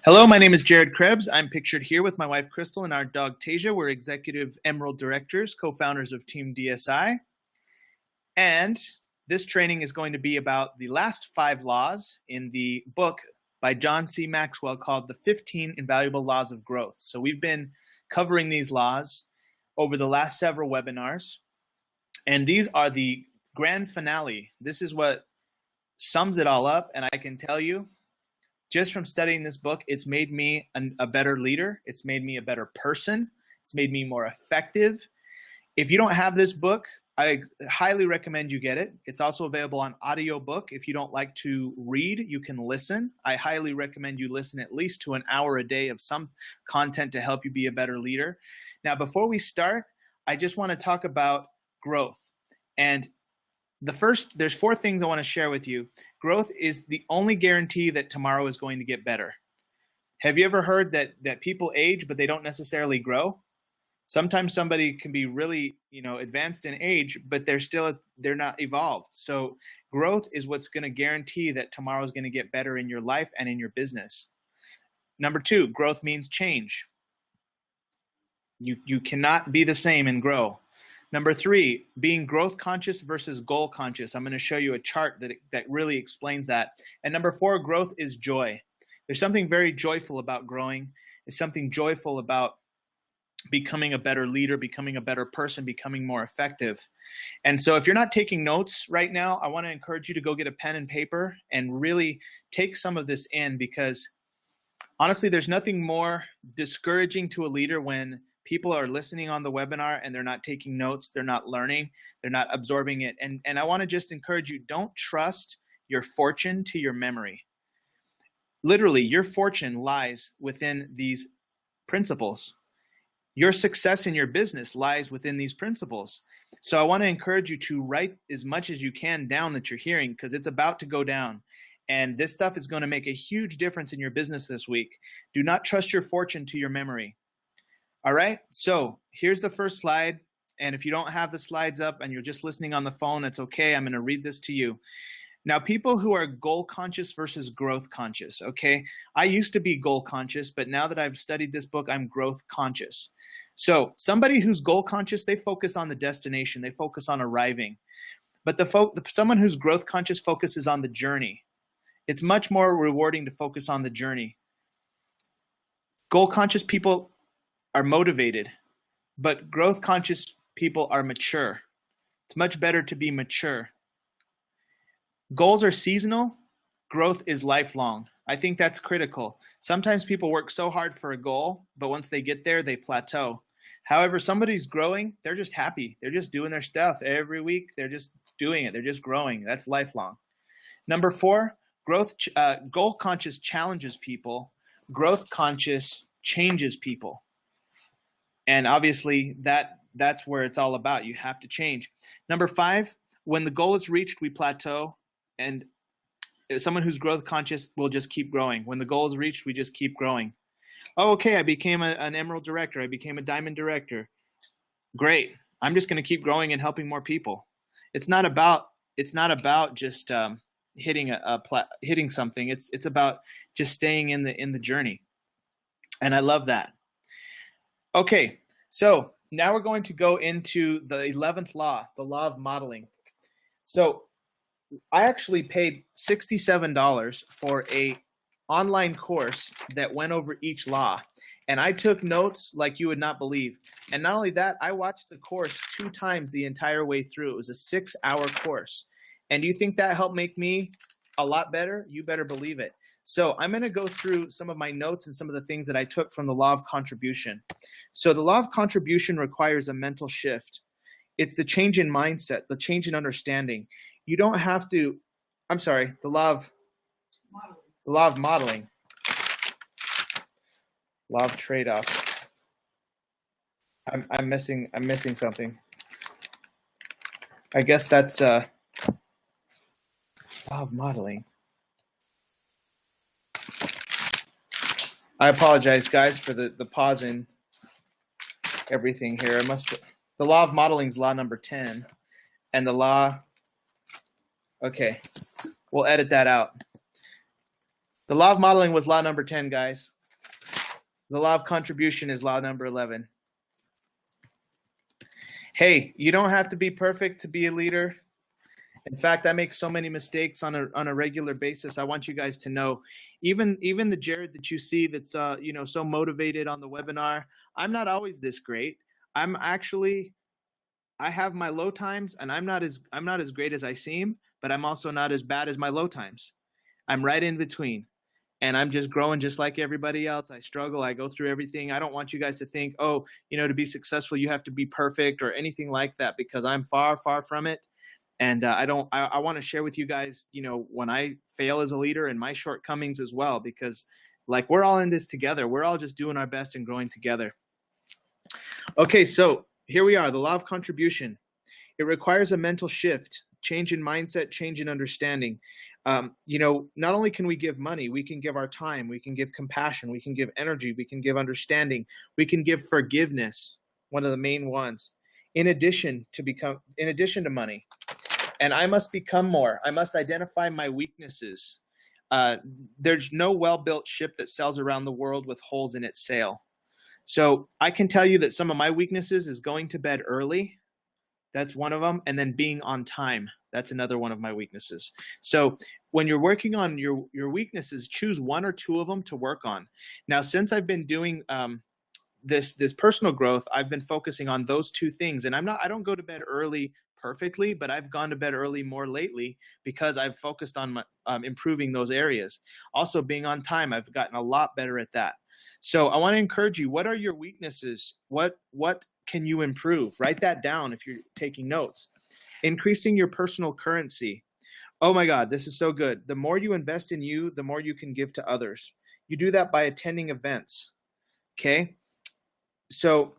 Hello, my name is Jared Crebs. I'm pictured here with my wife Crystal and our dog Tasia. We're executive Emerald directors, co-founders of Team DSI. And this training is going to be about the last 5 laws in the book by John C. Maxwell called The 15 Invaluable Laws of Growth. So we've been covering these laws over the last several webinars. And these are the grand finale. This is what sums it all up. And I can tell you, just from studying this book, it's made me a better leader. It's made me a better person. It's made me more effective. If you don't have this book, I highly recommend you get it. It's also available on audiobook. If you don't like to read, you can listen. I highly recommend you listen at least to an hour a day of some content to help you be a better leader. Now, before we start, I just want to talk about growth. And there's 4 things I want to share with you. Growth is the only guarantee that tomorrow is going to get better. Have you ever heard that people age, but they don't necessarily grow? Sometimes somebody can be really, advanced in age, but they're not evolved. So growth is what's going to guarantee that tomorrow is going to get better in your life and in your business. Number 2, growth means change. You cannot be the same and grow. Number 3, being growth conscious versus goal conscious. I'm going to show you a chart that really explains that. And number 4, growth is joy. There's something very joyful about growing. There's something joyful about becoming a better leader, becoming a better person, becoming more effective. And so if you're not taking notes right now, I want to encourage you to go get a pen and paper and really take some of this in, because honestly, there's nothing more discouraging to a leader when people are listening on the webinar and they're not taking notes, they're not learning, they're not absorbing it. And I want to just encourage you, don't trust your fortune to your memory. Literally, your fortune lies within these principles. Your success in your business lies within these principles. So I want to encourage you to write as much as you can down that you're hearing, because it's about to go down. And this stuff is going to make a huge difference in your business this week. Do not trust your fortune to your memory. All right, so here's the first slide. And if you don't have the slides up and you're just listening on the phone, it's okay. I'm going to read this to you. Now, people who are goal conscious versus growth conscious, okay? I used to be goal conscious, but now that I've studied this book, I'm growth conscious. So somebody who's goal conscious, they focus on the destination. They focus on arriving. But someone who's growth conscious focuses on the journey. It's much more rewarding to focus on the journey. Goal conscious people are motivated, but growth conscious people are mature. It's much better to be mature. Goals are seasonal. Growth is lifelong. I think that's critical. Sometimes people work so hard for a goal, but once they get there, they plateau. However, somebody's growing, they're just happy. They're just doing their stuff every week. They're just doing it. They're just growing. That's lifelong. Number 4, goal conscious challenges people. Growth conscious changes people. And obviously that's where it's all about. You have to change. Number 5, when the goal is reached, we plateau. And someone who's growth conscious will just keep growing. When the goal is reached, we just keep growing. Oh, okay, I became an Emerald director. I became a Diamond director. Great. I'm just going to keep growing and helping more people. It's not about just hitting something. It's about just staying in the journey. And I love that. Okay, so now we're going to go into the 11th law, the law of modeling. So I actually paid $67 for a online course that went over each law. And I took notes like you would not believe. And not only that, I watched the course 2 times the entire way through. It was a 6-hour course. And do you think that helped make me a lot better? You better believe it. So I'm going to go through some of my notes and some of the things that I took from the law of contribution. So the law of contribution requires a mental shift. It's the change in mindset, the change in understanding. You don't have to, the law of modeling. Law of trade-off. I'm missing something. I guess that's law of modeling. I apologize, guys, for the pause in everything here. The law of modeling is law number 10, and the law. Okay, we'll edit that out. The law of modeling was law number 10, guys. The law of contribution is law number 11. Hey, you don't have to be perfect to be a leader. In fact, I make so many mistakes on a regular basis. I want you guys to know, even the Jared that you see that's so motivated on the webinar, I'm not always this great. I have my low times, and I'm not as great as I seem, but I'm also not as bad as my low times. I'm right in between. And I'm just growing just like everybody else. I struggle. I go through everything. I don't want you guys to think, oh, to be successful, you have to be perfect or anything like that, because I'm far, far from it. And I want to share with you guys, when I fail as a leader and my shortcomings as well, because like we're all in this together. We're all just doing our best and growing together. Okay, so here we are, the law of contribution. It requires a mental shift, change in mindset, change in understanding. Not only can we give money, we can give our time, we can give compassion, we can give energy, we can give understanding, we can give forgiveness, one of the main ones, in addition to money. And I must become more. I must identify my weaknesses. There's no well-built ship that sails around the world with holes in its sail. So I can tell you that some of my weaknesses is going to bed early. That's one of them. And then being on time. That's another one of my weaknesses. So when you're working on your weaknesses, choose one or two of them to work on. Now, since I've been doing this personal growth, I've been focusing on those two things. And I don't go to bed early perfectly, but I've gone to bed early more lately because I've focused on improving those areas. Also, being on time, I've gotten a lot better at that. So I want to encourage you. What are your weaknesses? What can you improve? Write that down if you're taking notes. Increasing your personal currency. Oh my God, this is so good. The more you invest in you, the more you can give to others. You do that by attending events. Okay? So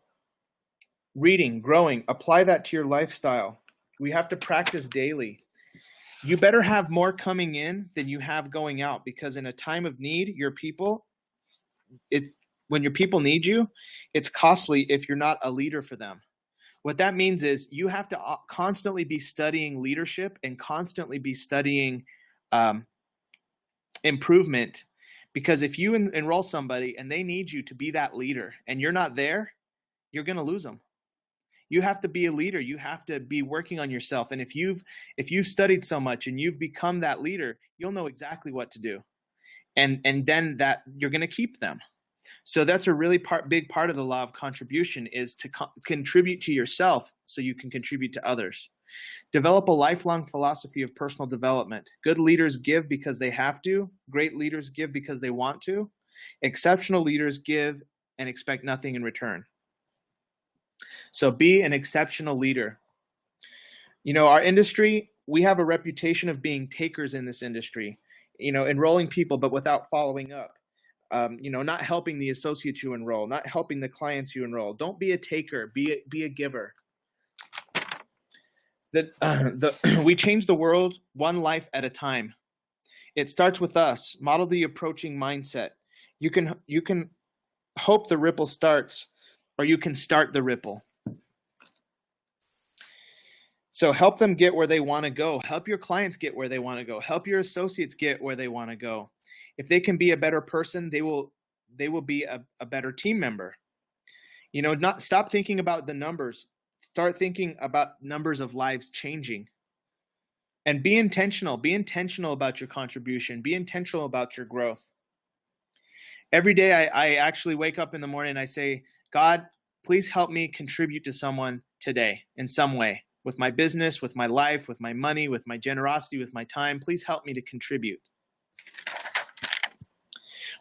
reading, growing, apply that to your lifestyle. We have to practice daily. You better have more coming in than you have going out, because in a time of need, when your people need you, it's costly if you're not a leader for them. What that means is you have to constantly be studying leadership and constantly be studying improvement, because if you enroll somebody and they need you to be that leader and you're not there, you're going to lose them. You have to be a leader. You have to be working on yourself. And if you've studied so much and you've become that leader, you'll know exactly what to do. And then that you're going to keep them. So that's a really big part of the law of contribution, is to contribute to yourself so you can contribute to others. Develop a lifelong philosophy of personal development. Good leaders give because they have to. Great leaders give because they want to. Exceptional leaders give and expect nothing in return. So be an exceptional leader. Our industry, we have a reputation of being takers in this industry, enrolling people, but without following up. Not helping the associates you enroll, not helping the clients you enroll. Don't be a taker, be a giver. We change the world one life at a time. It starts with us. Model the approaching mindset. You can hope the ripple starts, or you can start the ripple. So help them get where they want to go. Help your clients get where they want to go. Help your associates get where they want to go. If they can be a better person, they will be a better team member. Not stop thinking about the numbers. Start thinking about numbers of lives changing. And be intentional. Be intentional about your contribution. Be intentional about your growth. Every day I actually wake up in the morning and I say, God, please help me contribute to someone today in some way. With my business, with my life, with my money, with my generosity, with my time. Please help me to contribute.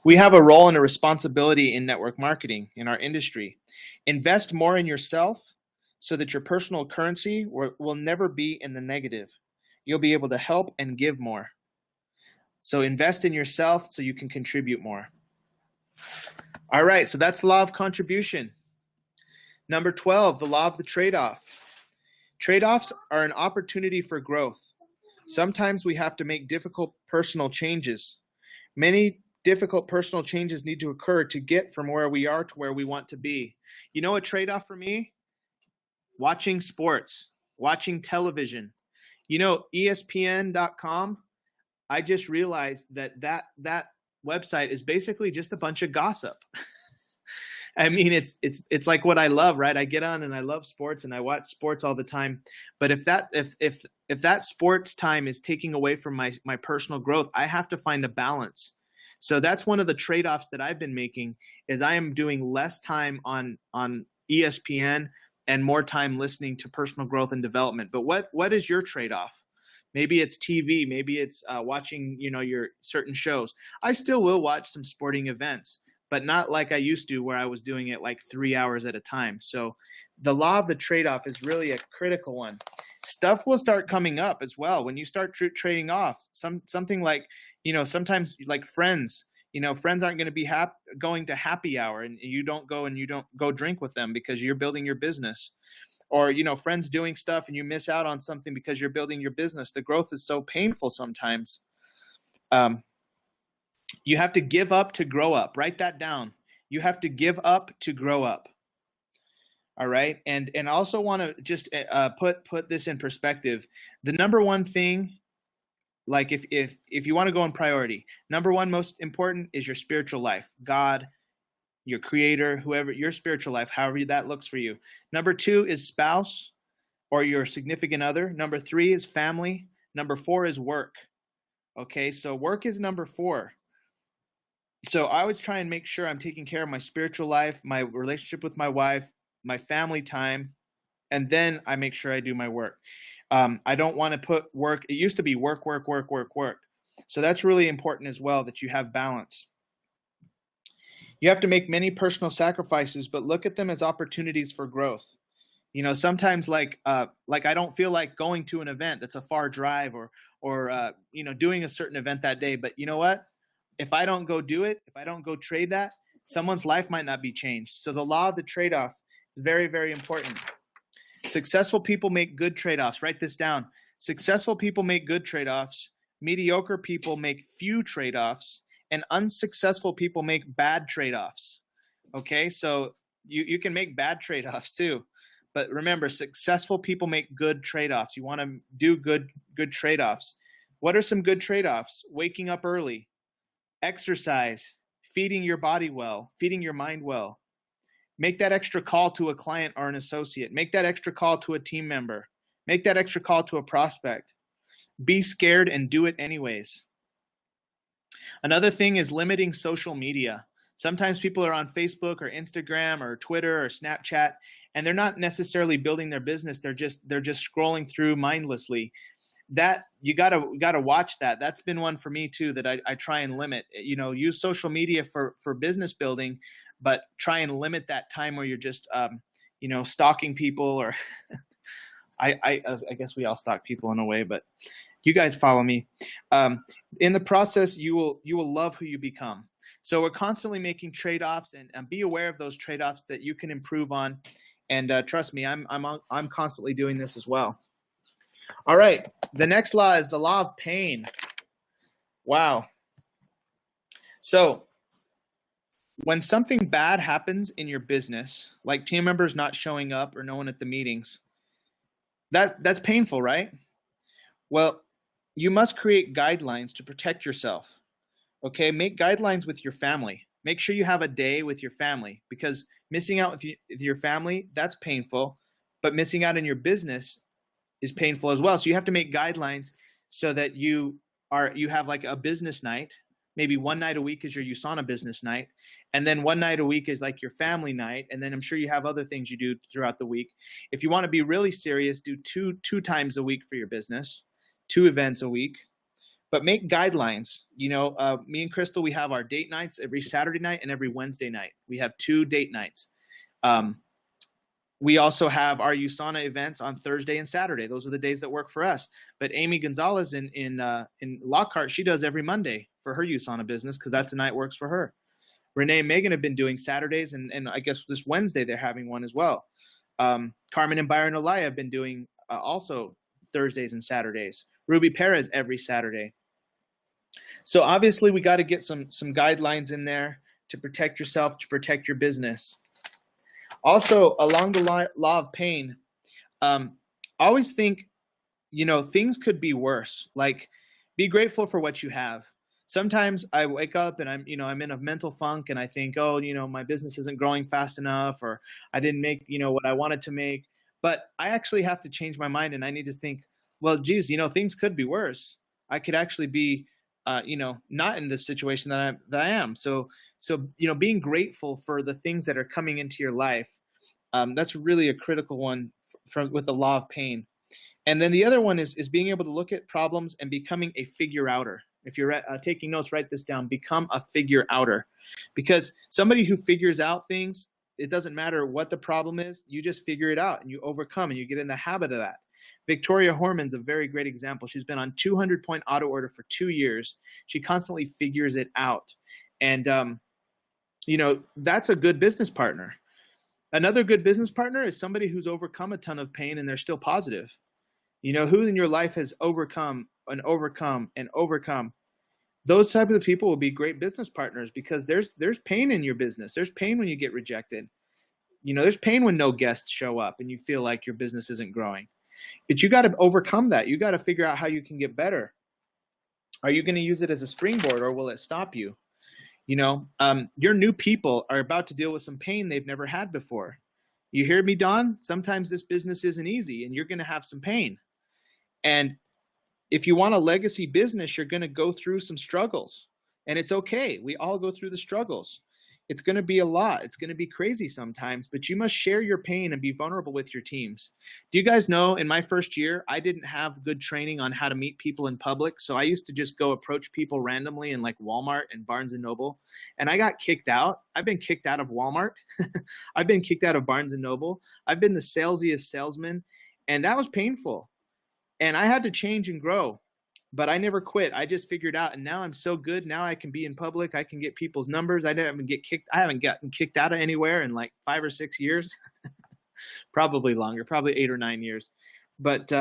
We have a role and a responsibility in network marketing in our industry. Invest more in yourself so that your personal currency will never be in the negative. You'll be able to help and give more. So invest in yourself so you can contribute more. All right, so that's the law of contribution. Number 12, the law of the trade-off. Trade-offs are an opportunity for growth. Sometimes we have to make difficult personal changes. Many difficult personal changes need to occur to get from where we are to where we want to be. You know a trade-off for me? Watching sports, watching television. ESPN.com, I just realized that website is basically just a bunch of gossip. I mean, it's like what I love, right? I get on and I love sports and I watch sports all the time. But if that sports time is taking away from my personal growth, I have to find a balance. So that's one of the trade-offs that I've been making, is I am doing less time on ESPN and more time listening to personal growth and development. But what is your trade-off? Maybe it's TV, maybe it's watching, your certain shows. I still will watch some sporting events, but not like I used to, where I was doing it like 3 hours at a time. So the law of the trade-off is really a critical one. Stuff will start coming up as well when you start trading off. Something like, sometimes like friends, friends aren't going to be going to happy hour, and you don't go drink with them because you're building your business. Or, friends doing stuff and you miss out on something because you're building your business. The growth is so painful sometimes. You have to give up to grow up. Write that down. You have to give up to grow up. All right. And I also want to just put this in perspective. The number one thing, like if you want to go in priority, number one most important is your spiritual life. God, your creator, whoever, your spiritual life, however that looks for you. Number two is spouse or your significant other. Number three is family. Number four is work. Okay. So work is number four. So I always try and make sure I'm taking care of my spiritual life, my relationship with my wife, my family time, and then I make sure I do my work. I don't want to put work. It used to be work. So that's really important as well, that you have balance. You have to make many personal sacrifices, but look at them as opportunities for growth. Sometimes like I don't feel like going to an event that's a far drive or doing a certain event that day. But you know what? If I don't go do it, if I don't go trade that, someone's life might not be changed. So the law of the trade-off is very, very important. Successful people make good trade-offs. Write this down. Successful people make good trade-offs. Mediocre people make few trade-offs. And unsuccessful people make bad trade-offs. Okay, so you can make bad trade-offs too. But remember, successful people make good trade-offs. You want to do good trade-offs. What are some good trade-offs? Waking up early. Exercise, feeding your body well, feeding your mind well. Make that extra call to a client or an associate. Make that extra call to a team member. Make that extra call to a prospect. Be scared and do it anyways. Another thing is limiting social media. Sometimes people are on Facebook or Instagram or Twitter or Snapchat, and they're not necessarily building their business. They're just scrolling through mindlessly. That you gotta watch that. That's been one for me too, that I try and limit. Use social media for business building, but try and limit that time where you're just stalking people, or I guess we all stalk people in a way, but you guys follow me. In the process, you will love who you become. So we're constantly making trade-offs, and be aware of those trade-offs that you can improve on. And trust me, I'm constantly doing this as well. All right, the next law is the law of pain. Wow. So when something bad happens in your business, like team members not showing up or no one at the meetings, that's painful, right? Well, you must create guidelines to protect yourself. Okay, make guidelines with your family. Make sure you have a day with your family, because missing out with your family, that's painful, but missing out in your business is painful as well. So you have to make guidelines so that you have like a business night. Maybe one night a week is your USANA business night. And then one night a week is like your family night. And then I'm sure you have other things you do throughout the week. If you want to be really serious, do two times a week for your business, 2 events a week, but make guidelines. Me and Crystal, we have our date nights every Saturday night and every Wednesday night. We have 2 date nights. We also have our USANA events on Thursday and Saturday. Those are the days that work for us. But Amy Gonzalez in Lockhart, she does every Monday for her USANA business, because that's the night works for her. Renee and Megan have been doing Saturdays, and I guess this Wednesday they're having one as well. Carmen and Byron Olaya have been doing also Thursdays and Saturdays. Ruby Perez every Saturday. So obviously we got to get some guidelines in there to protect yourself, to protect your business. Also, along the law of pain, always think, things could be worse. Like, be grateful for what you have. Sometimes I wake up and I'm in a mental funk and I think, oh, my business isn't growing fast enough, or I didn't make, what I wanted to make. But I actually have to change my mind and I need to think, well, geez, things could be worse. I could actually be, not in this situation that I am. So, being grateful for the things that are coming into your life, that's really a critical one from with the law of pain. And then the other one is being able to look at problems and becoming a figure outer. If you're taking notes, write this down. Become a figure outer, because somebody who figures out things, it doesn't matter what the problem is. You just figure it out and you overcome and you get in the habit of that. Victoria Horman's a very great example. She's been on 200-point auto order for 2 years. She constantly figures it out. And, that's a good business partner. Another good business partner is somebody who's overcome a ton of pain and they're still positive. Who in your life has overcome and overcome and overcome? Those type of people will be great business partners, because there's pain in your business. There's pain when you get rejected. There's pain when no guests show up and you feel like your business isn't growing. But you got to overcome that. You got to figure out how you can get better. Are you going to use it as a springboard, or will it stop you? Your new people are about to deal with some pain they've never had before. You hear me, Don? Sometimes this business isn't easy and you're going to have some pain. And if you want a legacy business, you're going to go through some struggles, and it's okay. We all go through the struggles. It's going to be a lot. It's going to be crazy sometimes, but you must share your pain and be vulnerable with your teams. Do you guys know, in my first year, I didn't have good training on how to meet people in public. So I used to just go approach people randomly in like Walmart and Barnes and Noble, and I got kicked out. I've been kicked out of Walmart. I've been kicked out of Barnes and Noble. I've been the salesiest salesman, and that was painful. And I had to change and grow, but I never quit. I just figured out, and now I'm so good. Now I can be in public. I can get people's numbers. I haven't gotten kicked out of anywhere in like 5 or 6 years, probably longer, probably 8 or 9 years. But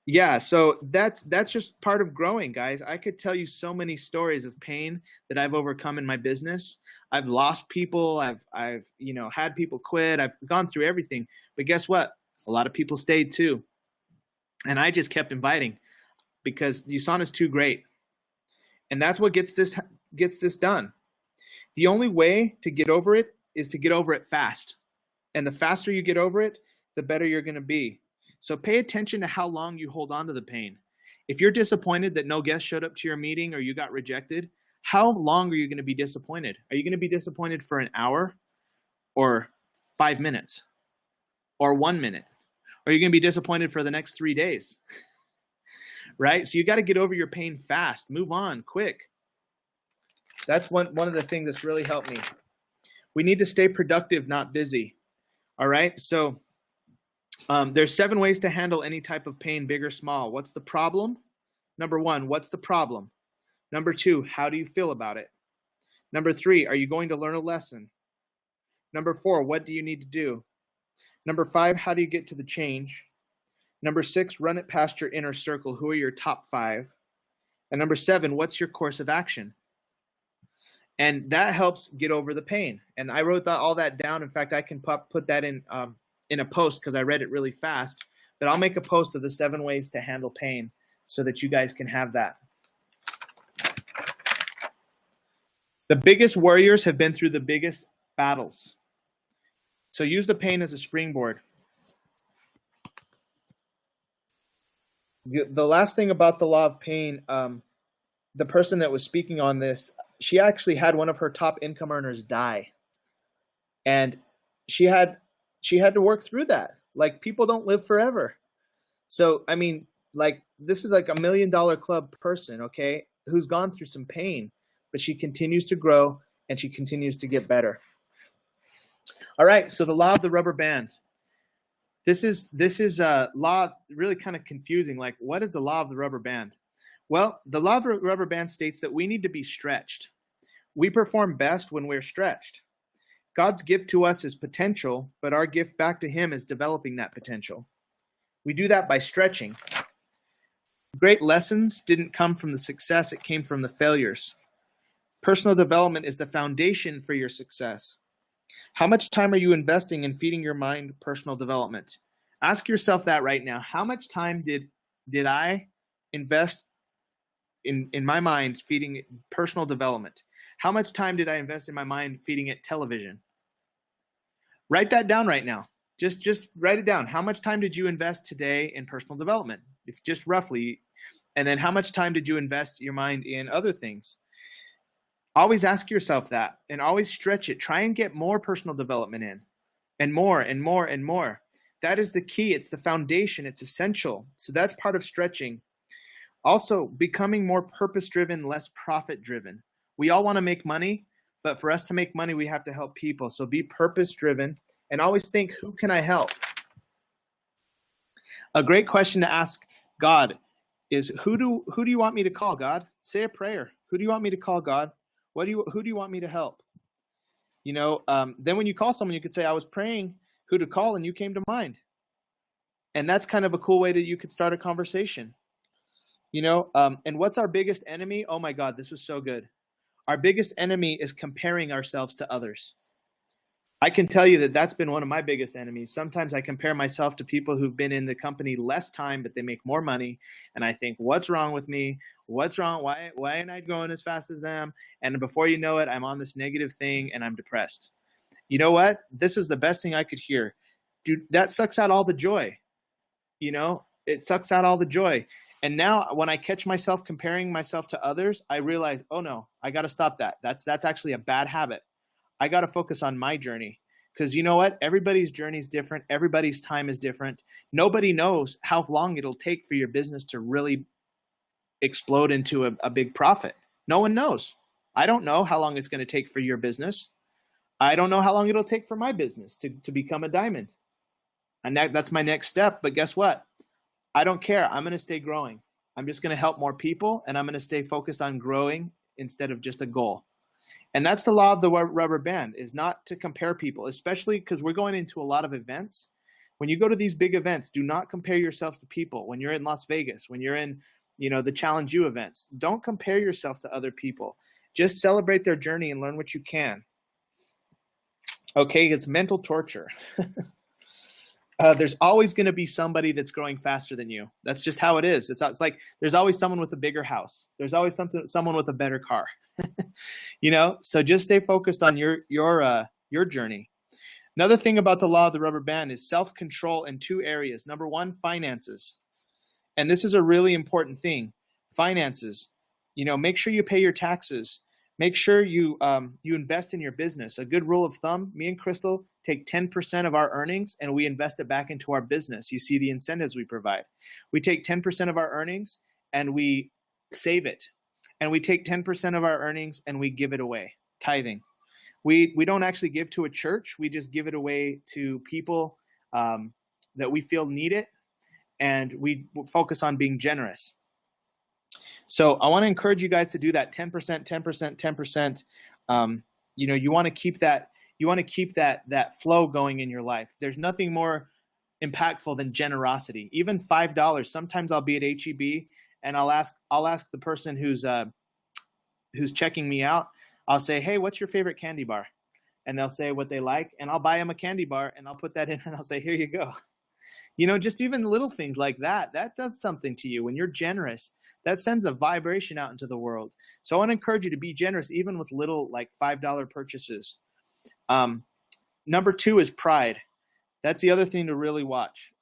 yeah, so that's just part of growing, guys. I could tell you so many stories of pain that I've overcome in my business. I've lost people. I've had people quit. I've gone through everything. But guess what? A lot of people stayed too. And I just kept inviting, because USANA is too great. And that's what gets this done. The only way to get over it is to get over it fast. And the faster you get over it, the better you're going to be. So pay attention to how long you hold on to the pain. If you're disappointed that no guest showed up to your meeting or you got rejected, how long are you going to be disappointed? Are you going to be disappointed for an hour, or 5 minutes, or 1 minute? Or are you going to be disappointed for the next 3 days? Right? So you got to get over your pain fast. Move on quick. That's one of the things that's really helped me. We need to stay productive, not busy. All right? So there's 7 ways to handle any type of pain, big or small. What's the problem? Number 1, what's the problem? Number 2, how do you feel about it? Number 3, are you going to learn a lesson? Number 4, what do you need to do? Number 5, how do you get to the change? Number 6, run it past your inner circle. Who are your top 5? And number 7, what's your course of action? And that helps get over the pain. And I wrote all that down. In fact, I can put that in a post, because I read it really fast. But I'll make a post of the 7 ways to handle pain so that you guys can have that. The biggest warriors have been through the biggest battles. So use the pain as a springboard. The last thing about the law of pain, the person that was speaking on this, she actually had one of her top income earners die. And she had to work through that. Like, people don't live forever. So, I mean, like, this is like $1 million club person, okay, who's gone through some pain, but she continues to grow and she continues to get better. All right, so the law of the rubber band. This is a law really kind of confusing. Like, what is the law of the rubber band? Well, the law of the rubber band states that we need to be stretched. We perform best when we're stretched. God's gift to us is potential, but our gift back to him is developing that potential. We do that by stretching. Great lessons didn't come from the success, it came from the failures. Personal development is the foundation for your success. How much time are you investing in feeding your mind personal development? Ask yourself that right now. How much time did I invest in my mind feeding it personal development? How much time did I invest in my mind feeding it television? Write that down right now. Just write it down. How much time did you invest today in personal development? If just roughly. And then how much time did you invest your mind in other things? Always ask yourself that, and always stretch it. Try and get more personal development in, and more and more and more. That is the key. It's the foundation. It's essential. So that's part of stretching. Also, becoming more purpose-driven, less profit-driven. We all want to make money, but for us to make money, we have to help people. So be purpose-driven and always think, who can I help? A great question to ask God is, who do you want me to call, God? Say a prayer. Who do you want me to call, God? Who do you want me to help? Then when you call someone, you could say, I was praying who to call and you came to mind. And that's kind of a cool way that you could start a conversation. And what's our biggest enemy? Oh my God, this was so good. Our biggest enemy is comparing ourselves to others. I can tell you that that's been one of my biggest enemies. Sometimes I compare myself to people who've been in the company less time, but they make more money. And I think, what's wrong with me? What's wrong? Why ain't I going as fast as them? And before you know it, I'm on this negative thing and I'm depressed. You know what? This is the best thing I could hear. Dude, that sucks out all the joy. It sucks out all the joy. And now when I catch myself comparing myself to others, I realize, oh no, I got to stop that. That's actually a bad habit. I got to focus on my journey, because you know what? Everybody's journey is different. Everybody's time is different. Nobody knows how long it'll take for your business to really explode into a big profit. No one knows. I don't know how long it's going to take for your business. I don't know how long it'll take for my business to become a diamond. And that's my next step. But guess what? I don't care. I'm going to stay growing. I'm just going to help more people, and I'm going to stay focused on growing instead of just a goal. And that's the law of the rubber band, is not to compare people, especially because we're going into a lot of events. When you go to these big events, do not compare yourself to people. When you're in Las Vegas, when you're in, the Challenge U events, don't compare yourself to other people. Just celebrate their journey and learn what you can. Okay, it's mental torture. There's always going to be somebody that's growing faster than you. That's just how it is. It's like there's always someone with a bigger house. There's always someone with a better car. So just stay focused on your journey. Another thing about the law of the rubber band is self-control in two areas. Number one, finances. And this is a really important thing. Finances. Make sure you pay your taxes. Make sure you invest in your business. A good rule of thumb, me and Crystal take 10% of our earnings and we invest it back into our business. You see the incentives we provide. We take 10% of our earnings and we save it. And we take 10% of our earnings and we give it away, tithing. We don't actually give to a church. We just give it away to people that we feel need it. And we focus on being generous. So I want to encourage you guys to do that 10%, 10%, 10%. You want to keep that. You want to keep that flow going in your life. There's nothing more impactful than generosity. Even $5. Sometimes I'll be at HEB and I'll ask the person who's checking me out. I'll say, hey, what's your favorite candy bar? And they'll say what they like, and I'll buy them a candy bar and I'll put that in and I'll say, here you go. Just even little things like that does something to you. When you're generous, that sends a vibration out into the world. So I want to encourage you to be generous, even with little like $5 purchases. Number two is pride. That's the other thing to really watch.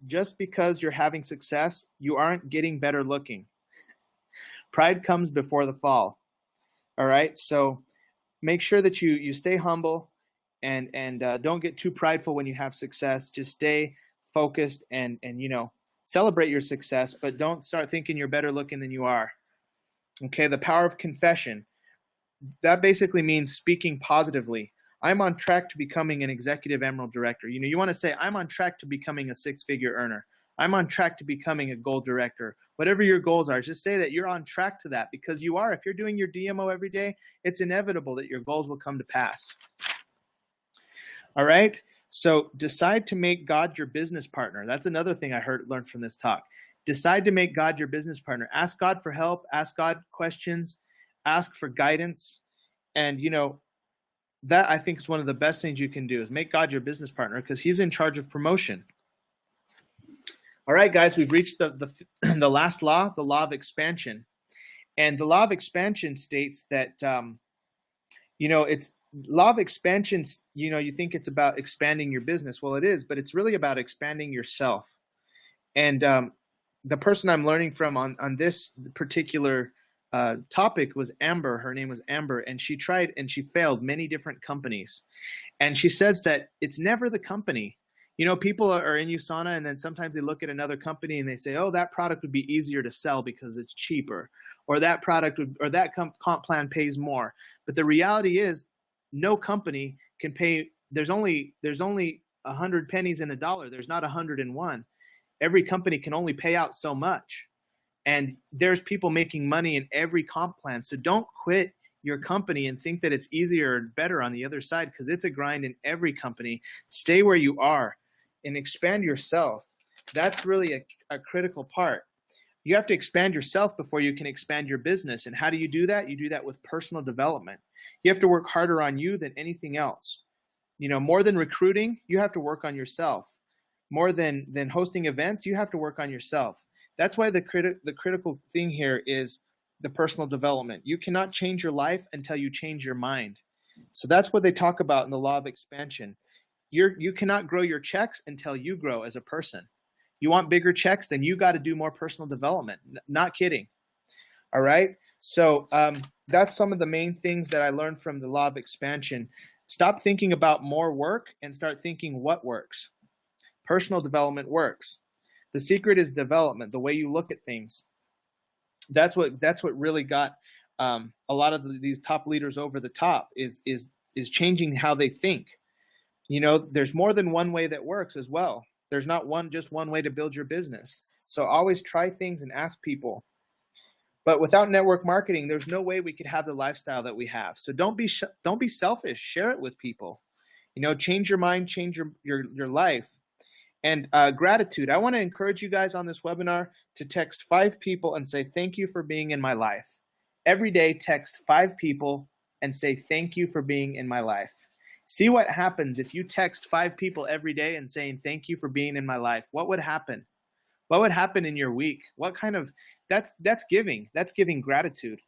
Just because you're having success, you aren't getting better looking. Pride comes before the fall. All right. So make sure that you stay humble and don't get too prideful when you have success. Just stay focused and celebrate your success, but don't start thinking you're better looking than you are. Okay. The power of confession. That basically means speaking positively. I'm on track to becoming an executive emerald director. You want to say, I'm on track to becoming a six-figure earner. I'm on track to becoming a gold director. Whatever your goals are, just say that you're on track to that, because you are. If you're doing your DMO every day, it's inevitable that your goals will come to pass. All right. So decide to make God your business partner. That's another thing I learned from this talk. Decide to make God your business partner. Ask God for help. Ask God questions. Ask for guidance. And, that I think is one of the best things you can do, is make God your business partner, because he's in charge of promotion. All right, guys, we've reached the last law, the law of expansion. And the law of expansion states that, it's law of expansion. You think it's about expanding your business. Well, it is, but it's really about expanding yourself. And the person I'm learning from on this particular topic was Amber. Her name was Amber, and she tried and she failed many different companies. And she says that it's never the company. People are in USANA, and then sometimes they look at another company and they say, oh, that product would be easier to sell because it's cheaper, or that product or that comp plan pays more. But the reality is no company can pay. There's only 100 pennies in a dollar. There's not 101. Every company can only pay out so much. And there's people making money in every comp plan. So don't quit your company and think that it's easier or better on the other side, because it's a grind in every company. Stay where you are and expand yourself. That's really a critical part. You have to expand yourself before you can expand your business. And how do you do that? You do that with personal development. You have to work harder on you than anything else. More than recruiting, you have to work on yourself. More than hosting events, you have to work on yourself. That's why the critical thing here is the personal development. You cannot change your life until you change your mind. So that's what they talk about in the law of expansion. You cannot grow your checks until you grow as a person. You want bigger checks, then you got to do more personal development. Not kidding. All right. So that's some of the main things that I learned from the law of expansion. Stop thinking about more work and start thinking what works. Personal development works. The secret is development, the way you look at things. That's what really got a lot of these top leaders over the top is changing how they think. There's more than one way that works as well. There's not just one way to build your business. So always try things and ask people. But without network marketing, there's no way we could have the lifestyle that we have. So don't be selfish. Share it with people. Change your mind, change your life. And gratitude. I want to encourage you guys on this webinar to text 5 people and say, thank you for being in my life. Every day, text 5 people and say, thank you for being in my life. See what happens if you text 5 people every day and saying, thank you for being in my life. What would happen? What would happen in your week? What kind of, that's giving. That's giving gratitude.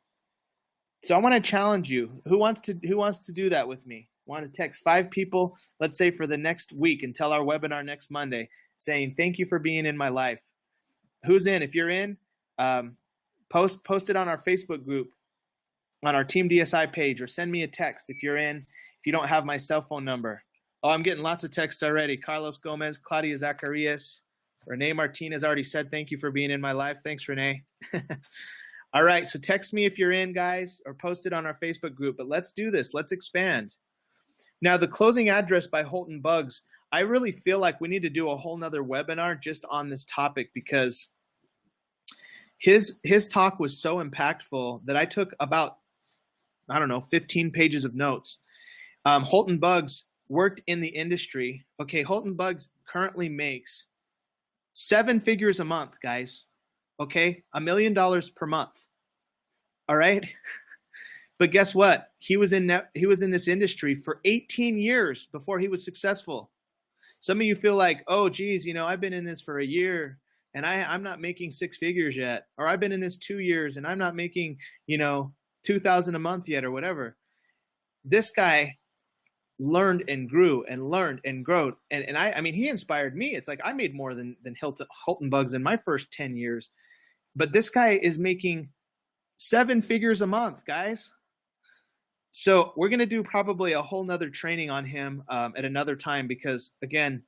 So I want to challenge you. Who wants to do that with me? Want to text 5 people, let's say for the next week until our webinar next Monday, saying, thank you for being in my life. Who's in? If you're in, post it on our Facebook group, on our Team DSI page, or send me a text if you're in, if you don't have my cell phone number. Oh, I'm getting lots of texts already. Carlos Gomez, Claudia Zacharias, Renee Martinez already said, thank you for being in my life. Thanks, Renee. All right, so text me if you're in, guys, or post it on our Facebook group. But let's do this. Let's expand. Now, the closing address by Holton Buggs, I really feel like we need to do a whole nother webinar just on this topic, because his talk was so impactful that I took about, 15 pages of notes. Holton Buggs worked in the industry. Okay, Holton Buggs currently makes 7 figures a month, guys. Okay, $1 million per month. All right. But guess what? He was in this industry for 18 years before he was successful. Some of you feel like, oh, geez, I've been in this for a year and I'm not making 6 figures yet. Or I've been in this 2 years and I'm not making, $2,000 a month yet, or whatever. This guy learned and grew and learned and grew. And I mean, he inspired me. It's like I made more than Holton Buggs in my first 10 years. But this guy is making 7 figures a month, guys. So we're going to do probably a whole nother training on him at another time, because again,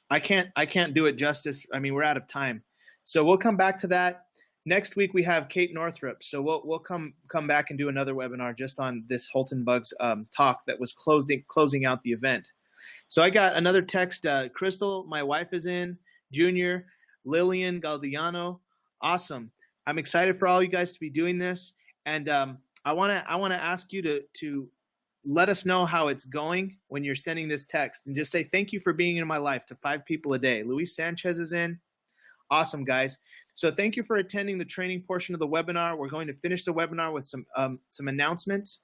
I can't do it justice. I mean, we're out of time. So we'll come back to that. Next week we have Kate Northrup. So we'll come back and do another webinar just on this Holton Buggs talk that was closing out the event. So I got another text. Crystal, my wife, is in. Junior, Lillian Galdiano. Awesome. I'm excited for all you guys to be doing this. And I want to ask you to let us know how it's going when you're sending this text, and just say, thank you for being in my life to 5 people a day. Luis Sanchez is in. Awesome, guys. So thank you for attending the training portion of the webinar. We're going to finish the webinar with some announcements.